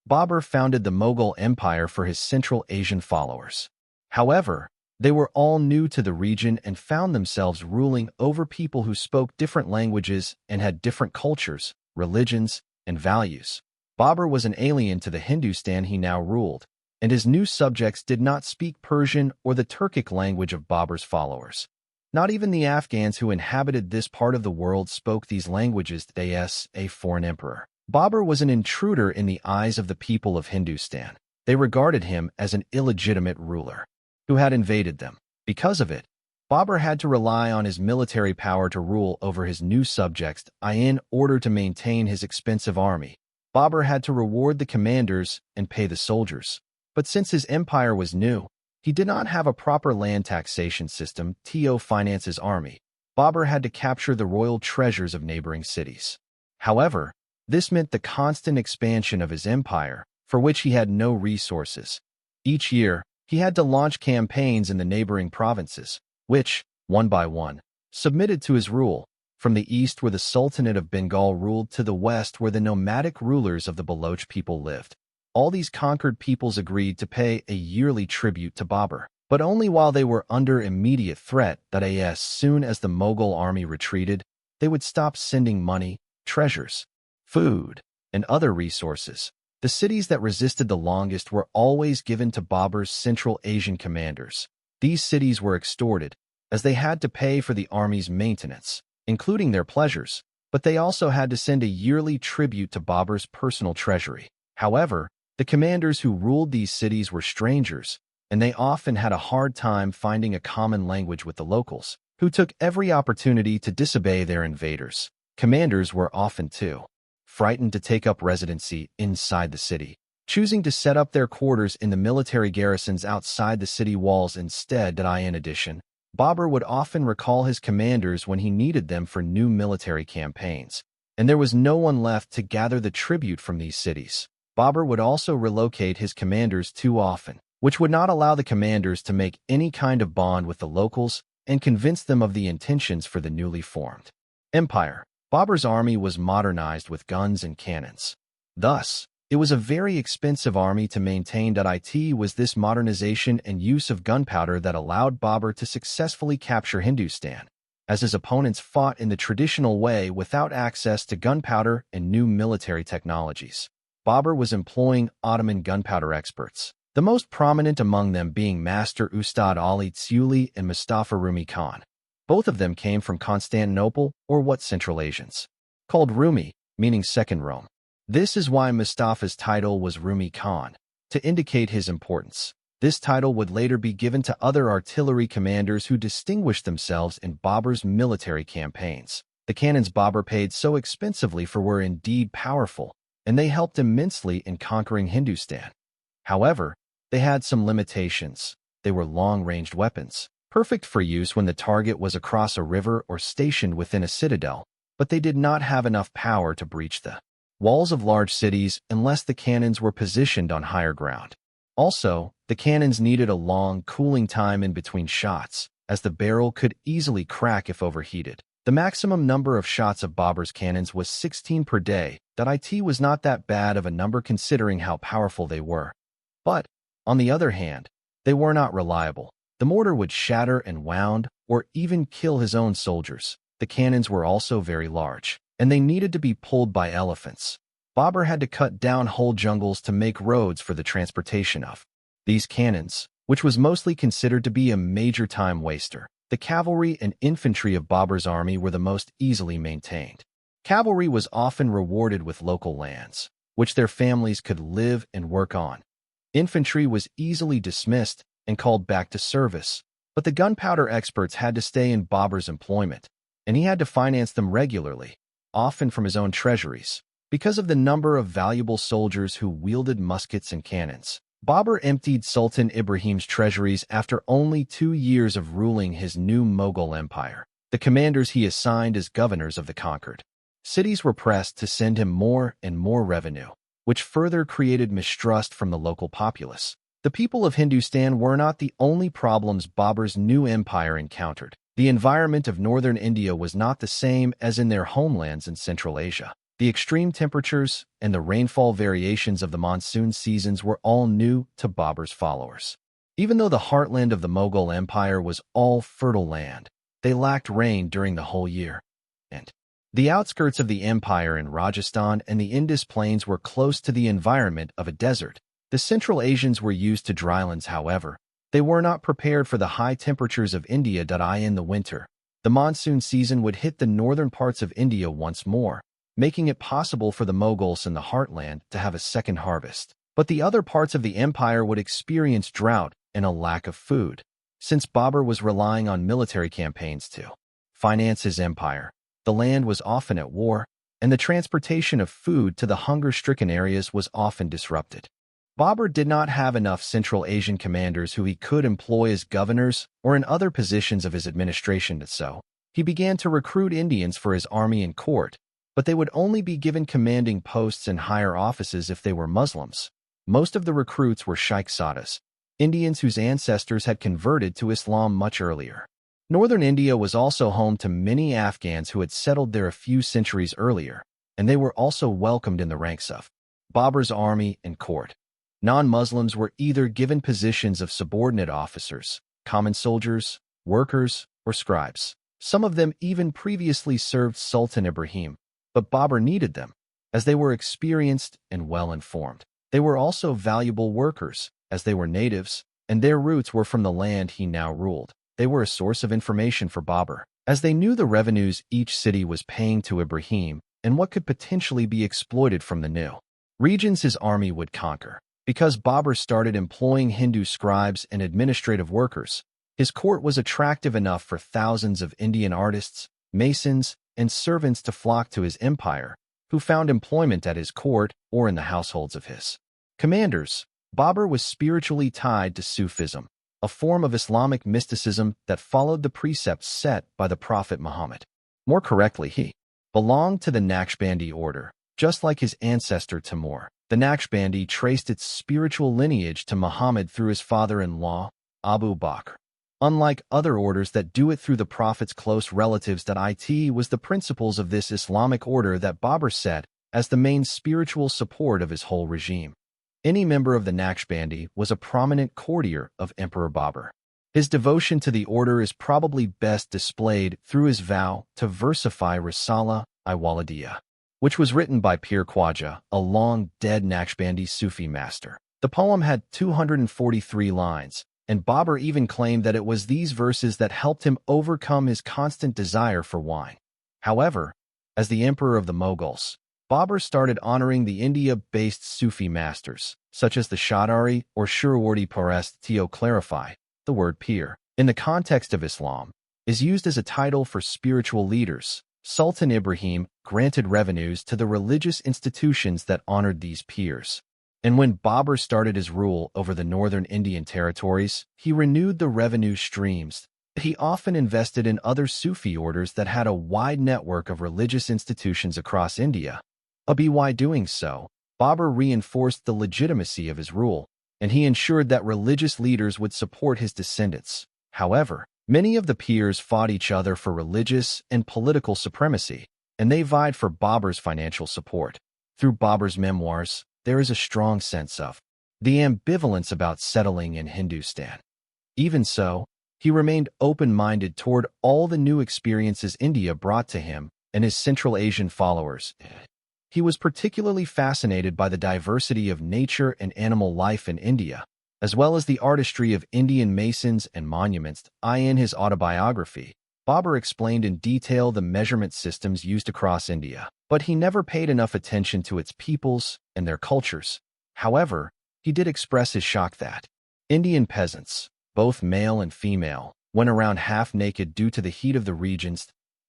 Babur founded the Mughal Empire for his Central Asian followers. However, they were all new to the region and found themselves ruling over people who spoke different languages and had different cultures, religions, and values. Babur was an alien to the Hindustan he now ruled, and his new subjects did not speak Persian or the Turkic language of Babur's followers. Not even the Afghans who inhabited this part of the world spoke these languages. As a foreign emperor, Babur was an intruder in the eyes of the people of Hindustan. They regarded him as an illegitimate ruler who had invaded them. Because of it, Babur had to rely on his military power to rule over his new subjects. In order to maintain his expensive army, Babur had to reward the commanders and pay the soldiers. But since his empire was new, he did not have a proper land taxation system to finance his army. Babur had to capture the royal treasures of neighboring cities. However, this meant the constant expansion of his empire, for which he had no resources. Each year, he had to launch campaigns in the neighboring provinces, which, one by one, submitted to his rule, from the east where the Sultanate of Bengal ruled to the west where the nomadic rulers of the Baloch people lived. All these conquered peoples agreed to pay a yearly tribute to Babur, but only while they were under immediate threat. As soon as the Mughal army retreated, they would stop sending money, treasures, food, and other resources. The cities that resisted the longest were always given to Babur's Central Asian commanders. These cities were extorted, as they had to pay for the army's maintenance, including their pleasures, but they also had to send a yearly tribute to Babur's personal treasury. However, the commanders who ruled these cities were strangers, and they often had a hard time finding a common language with the locals, who took every opportunity to disobey their invaders. Commanders were often too frightened to take up residency inside the city, choosing to set up their quarters in the military garrisons outside the city walls instead. In addition, Babur would often recall his commanders when he needed them for new military campaigns, and there was no one left to gather the tribute from these cities. Babur would also relocate his commanders too often, which would not allow the commanders to make any kind of bond with the locals and convince them of the intentions for the newly formed empire. Babur's army was modernized with guns and cannons. Thus, it was a very expensive army to maintain. It was this modernization and use of gunpowder that allowed Babur to successfully capture Hindustan, as his opponents fought in the traditional way without access to gunpowder and new military technologies. Babur was employing Ottoman gunpowder experts, the most prominent among them being Master Ustad Ali Tsuli and Mustafa Rumi Khan. Both of them came from Constantinople, or what Central Asians called Rumi, meaning Second Rome. This is why Mustafa's title was Rumi Khan, to indicate his importance. This title would later be given to other artillery commanders who distinguished themselves in Babur's military campaigns. The cannons Babur paid so expensively for were indeed powerful, and they helped immensely in conquering Hindustan. However, they had some limitations. They were long-ranged weapons, perfect for use when the target was across a river or stationed within a citadel, but they did not have enough power to breach the walls of large cities unless the cannons were positioned on higher ground. Also, the cannons needed a long cooling time in between shots, as the barrel could easily crack if overheated. The maximum number of shots of Babur's cannons was 16 per day. It was not that bad of a number considering how powerful they were. But, on the other hand, they were not reliable. The mortar would shatter and wound, or even kill his own soldiers. The cannons were also very large, and they needed to be pulled by elephants. Babur had to cut down whole jungles to make roads for the transportation of these cannons, which was mostly considered to be a major time waster. The cavalry and infantry of Babur's army were the most easily maintained. Cavalry was often rewarded with local lands, which their families could live and work on. Infantry was easily dismissed and called back to service, but the gunpowder experts had to stay in Babur's employment, and he had to finance them regularly, often from his own treasuries. Because of the number of valuable soldiers who wielded muskets and cannons, Babur emptied Sultan Ibrahim's treasuries after only 2 years of ruling his new Mughal empire. The commanders he assigned as governors of the conquered cities were pressed to send him more and more revenue, which further created mistrust from the local populace. The people of Hindustan were not the only problems Babur's new empire encountered. The environment of northern India was not the same as in their homelands in Central Asia. The extreme temperatures and the rainfall variations of the monsoon seasons were all new to Babur's followers. Even though the heartland of the Mughal Empire was all fertile land, they lacked rain during the whole year. And the outskirts of the empire in Rajasthan and the Indus plains were close to the environment of a desert. The Central Asians were used to drylands, however. They were not prepared for the high temperatures of India. In the winter, the monsoon season would hit the northern parts of India once more, making it possible for the Mughals in the heartland to have a second harvest. But the other parts of the empire would experience drought and a lack of food. Since Babur was relying on military campaigns to finance his empire, the land was often at war, and the transportation of food to the hunger-stricken areas was often disrupted. Babur did not have enough Central Asian commanders who he could employ as governors or in other positions of his administration, so he began to recruit Indians for his army and court, but they would only be given commanding posts and higher offices if they were Muslims. Most of the recruits were Shaikhzadas, Indians whose ancestors had converted to Islam much earlier. Northern India was also home to many Afghans who had settled there a few centuries earlier, and they were also welcomed in the ranks of Babur's army and court. Non-Muslims were either given positions of subordinate officers, common soldiers, workers, or scribes. Some of them even previously served Sultan Ibrahim, but Babur needed them, as they were experienced and well-informed. They were also valuable workers, as they were natives, and their roots were from the land he now ruled. They were a source of information for Babur, as they knew the revenues each city was paying to Ibrahim and what could potentially be exploited from the new regions his army would conquer. Because Babur started employing Hindu scribes and administrative workers, his court was attractive enough for thousands of Indian artists, masons, and servants to flock to his empire, who found employment at his court or in the households of his commanders. Babur was spiritually tied to Sufism, a form of Islamic mysticism that followed the precepts set by the Prophet Muhammad. More correctly, he belonged to the Naqshbandi order, just like his ancestor Timur. The Naqshbandi traced its spiritual lineage to Muhammad through his father-in-law, Abu Bakr. Unlike other orders that do it through the Prophet's close relatives, it was the principles of this Islamic order that Babur set as the main spiritual support of his whole regime. Any member of the Naqshbandi was a prominent courtier of Emperor Babur. His devotion to the order is probably best displayed through his vow to versify Risala-i-Walidiyya, which was written by Pir Khwaja, a long-dead Naqshbandi Sufi master. The poem had 243 lines, and Babur even claimed that it was these verses that helped him overcome his constant desire for wine. However, as the emperor of the Mughals, Babur started honoring the India-based Sufi masters, such as the Shadari or Shirawardi Parest. To clarify, the word pir, in the context of Islam, is used as a title for spiritual leaders. Sultan Ibrahim granted revenues to the religious institutions that honored these pirs. And when Babur started his rule over the northern Indian territories, he renewed the revenue streams. He often invested in other Sufi orders that had a wide network of religious institutions across India. By doing so, Babur reinforced the legitimacy of his rule, and he ensured that religious leaders would support his descendants. However, many of the pirs fought each other for religious and political supremacy, and they vied for Babur's financial support. Through Babur's memoirs, there is a strong sense of the ambivalence about settling in Hindustan. Even so, he remained open-minded toward all the new experiences India brought to him and his Central Asian followers. He was particularly fascinated by the diversity of nature and animal life in India, as well as the artistry of Indian masons and monuments. In his autobiography, Babur explained in detail the measurement systems used across India, but he never paid enough attention to its peoples and their cultures. However, he did express his shock that Indian peasants, both male and female, went around half-naked due to the heat of the regions.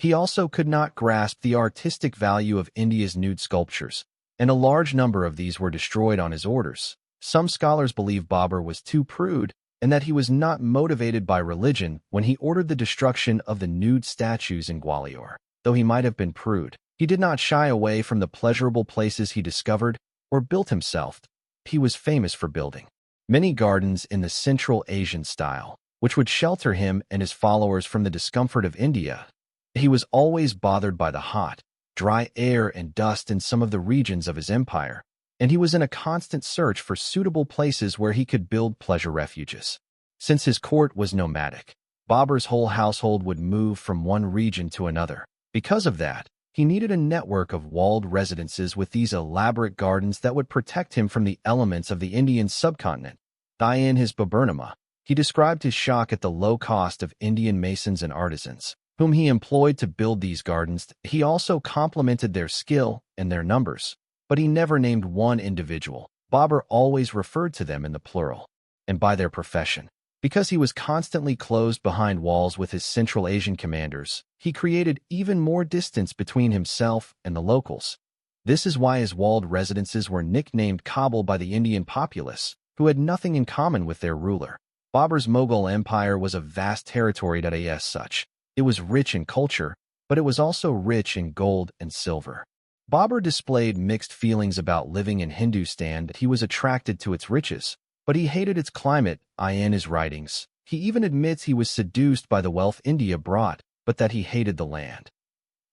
He also could not grasp the artistic value of India's nude sculptures, and a large number of these were destroyed on his orders. Some scholars believe Babur was too prude and that he was not motivated by religion when he ordered the destruction of the nude statues in Gwalior. Though he might have been prude, he did not shy away from the pleasurable places he discovered or built himself. He was famous for building many gardens in the Central Asian style, which would shelter him and his followers from the discomfort of India. He was always bothered by the hot, dry air and dust in some of the regions of his empire, and he was in a constant search for suitable places where he could build pleasure refuges. Since his court was nomadic, Babur's whole household would move from one region to another. Because of that, he needed a network of walled residences with these elaborate gardens that would protect him from the elements of the Indian subcontinent. In his Baburnama, he described his shock at the low cost of Indian masons and artisans, whom he employed to build these gardens. He also complimented their skill and their numbers, but he never named one individual. Babur always referred to them in the plural, and by their profession. Because he was constantly closed behind walls with his Central Asian commanders, he created even more distance between himself and the locals. This is why his walled residences were nicknamed Kabul by the Indian populace, who had nothing in common with their ruler. Babur's Mughal Empire was a vast territory as such. It was rich in culture, but it was also rich in gold and silver. Babur displayed mixed feelings about living in Hindustan. He was attracted to its riches, but he hated its climate. In his writings, he even admits he was seduced by the wealth India brought, but that he hated the land.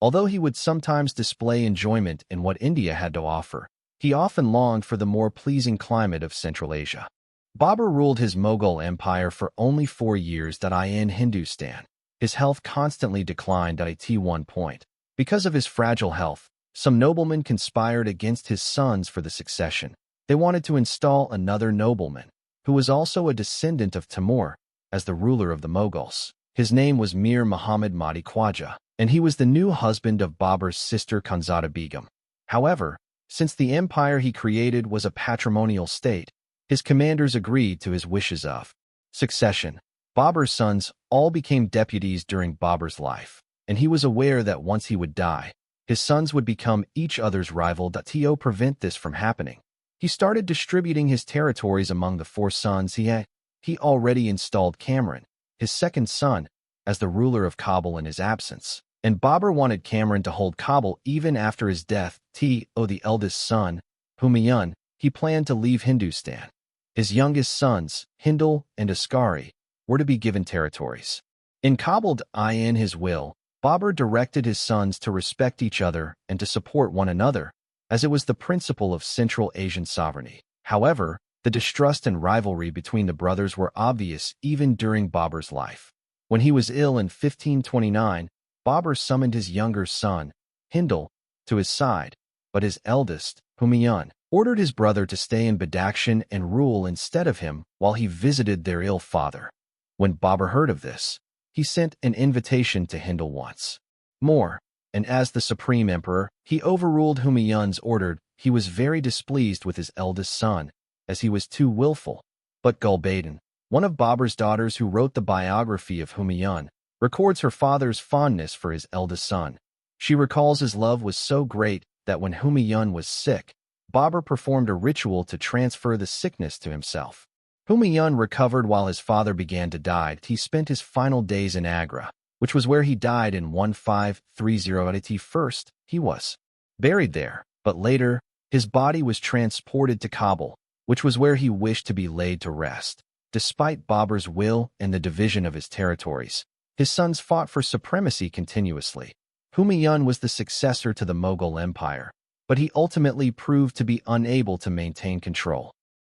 Although he would sometimes display enjoyment in what India had to offer, he often longed for the more pleasing climate of Central Asia. Babur ruled his Mughal Empire for only 4 years. In Hindustan, his health constantly declined. At one point, because of his fragile health, some noblemen conspired against his sons for the succession. They wanted to install another nobleman, who was also a descendant of Timur, as the ruler of the Mughals. His name was Mir Muhammad Madi Khwaja, and he was the new husband of Babur's sister Khanzada Begum. However, since the empire he created was a patrimonial state, his commanders agreed to his wishes of succession. Babur's sons all became deputies during Babur's life, and he was aware that once he would die, his sons would become each other's rival. To prevent this from happening, he started distributing his territories among the 4 sons he had. He already installed Kamran, his second son, as the ruler of Kabul in his absence, and Babur wanted Kamran to hold Kabul even after his death. The eldest son, Humayun, he planned to leave Hindustan. His youngest sons, Hindal and Askari, were to be given territories in Kabul. In his will, Babur directed his sons to respect each other and to support one another, as it was the principle of Central Asian sovereignty. However, the distrust and rivalry between the brothers were obvious even during Babur's life. When he was ill in 1529, Babur summoned his younger son, Hindal, to his side, but his eldest, Humayun, ordered his brother to stay in Badakhshan and rule instead of him while he visited their ill father. When Babur heard of this, he sent an invitation to Hindal once more, and as the supreme emperor, he overruled Humayun's order. He was very displeased with his eldest son, as he was too willful. But Gulbadan, one of Babur's daughters who wrote the biography of Humayun, records her father's fondness for his eldest son. She recalls his love was so great that when Humayun was sick, Babur performed a ritual to transfer the sickness to himself. Humayun recovered while his father began to die. He spent his final days in Agra, which was where he died in 1530. First, he was buried there, but later, his body was transported to Kabul, which was where he wished to be laid to rest. Despite Babur's will and the division of his territories, his sons fought for supremacy continuously. Humayun was the successor to the Mughal Empire, but he ultimately proved to be unable to maintain control.